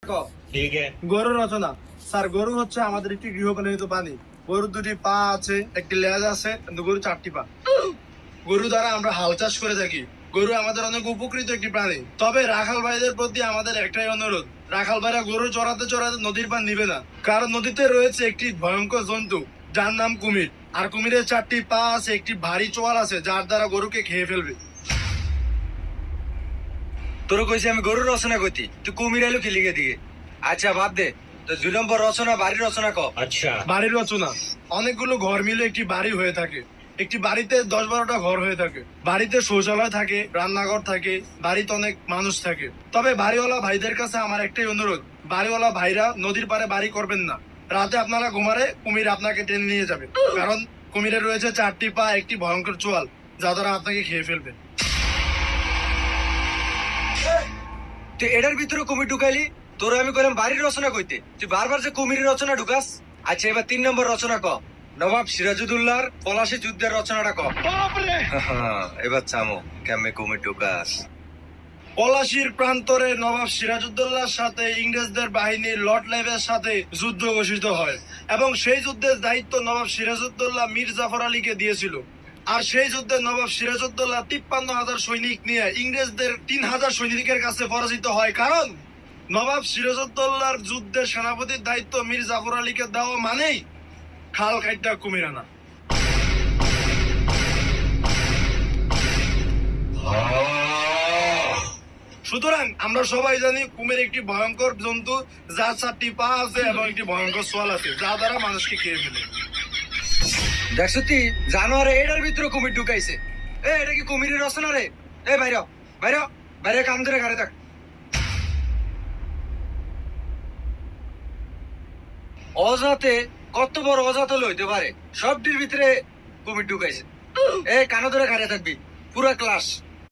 ক। ठीक है। গরু রচনা। স্যার, গরু হচ্ছে আমাদের একটি গৃহপালিত প্রাণী। গরুর দুটি পা আছে, একটি লেজ আছে, কিন্তু গরু চারটি পা। গরু দ্বারা আমরা হাল চাষ করে থাকি। গরু আমাদের অনেক উপকৃত একটি প্রাণী। তবে রাখাল ভাইদের প্রতি আমাদের একটাই অনুরোধ, রাখাল ভাইরা গরু চড়াতে চড়াতে নদীর পার নিবে না, কারণ নদীতে রয়েছে একটি ভয়ঙ্কর জন্তু যার নাম কুমির। আর কুমিরের চারটি পা আছে, একটি ভারী চোয়াল আছে, যার দ্বারা গরুকে খেয়ে ফেলবে। তোর কইছি আমি গরুর রচনা করতি, তুই কুমির এলো কি লিখে দিকে। আচ্ছা বাদ দে, তো 2 নম্বর রচনা বাড়ির রচনা ক। अच्छा। বাড়ির রচনা। অনেকগুলো ঘর মিলে একটি বাড়ি হয়ে থাকে। একটি বাড়িতে 10-12টা ঘর হয়ে থাকে। বাড়িতে শৌচালয় থাকে, রান্নাঘর থাকে, বাড়িতে অনেক মানুষ থাকে। তবে বাড়িওয়ালা ভাইদের কাছে আমার একটাই অনুরোধ, বাড়িওয়ালা ভাইরা নদীর পাড়ে বাড়ি করবেন না। রাতে আপনারা ঘুমারে কুমির আপনাকে টেনে নিয়ে যাবে, কারণ কুমিরের রয়েছে চারটি পা, একটি ভয়ঙ্কর চোয়াল, যা দ্বারা আপনাকে খেয়ে ফেলবে। তুই এটার ভিতরে কুমির ঢুকাইলি, তোর আমি কইলাম বাড়ির রচনা কইতে, তুই বারবার যে কুমিরের রচনা ঢুকাস। আচ্ছা এবার 3 নম্বর রচনা ক, নবাব সিরাজউদ্দৌলার পলাশী যুদ্ধের রচনাটা ক। এবার চামো কেমনে কুমির ঢুকাস। পলাশীর প্রান্তরে নবাব সিরাজউদ্দৌলার সাথে ইংরেজদের বাহিনী লর্ড লাইভের সাথে যুদ্ধ ঘোষিত হয়, এবং সেই যুদ্ধের দায়িত্ব নবাব সিরাজউদ্দৌলা মীর জাফর আলীকে দিয়েছিল। আর সেই যুদ্ধে নবাব সিরাজউদ্দৌলা 53,000 সৈনিক নিয়ে ইংরেজদের 3,000 সৈনিকের কাছে পরাজিত হয়, কারণ নবাব সিরাজউদ্দৌলার যুদ্ধের সেনাপতির দায়িত্ব মীর জাফর আলীকে দেওয়া মানেই খাল কাইটা কুমির আনা। সুতরাং আমরা সবাই জানি কুমির একটি ভয়ঙ্কর জন্তু, যার 4টি পা আছে এবং একটি ভয়ঙ্কর সোয়াল আছে, যা দ্বারা মানুষকে খেয়ে ফেলে। দেখছো তুই জানোয়ারে এটার ভিতরে কুমির ঢুকাইছে। এটা কি কুমিরের রচনা রে? বাইরে বাইরে বাইরে, কাম ধরে ঘরে থাক। অজাতে কত বড় অজাত লইতে পারে, সবটির ভিতরে কুমির ঢুকাইছে। কানো ধরে ঘরে থাকবি পুরা ক্লাস।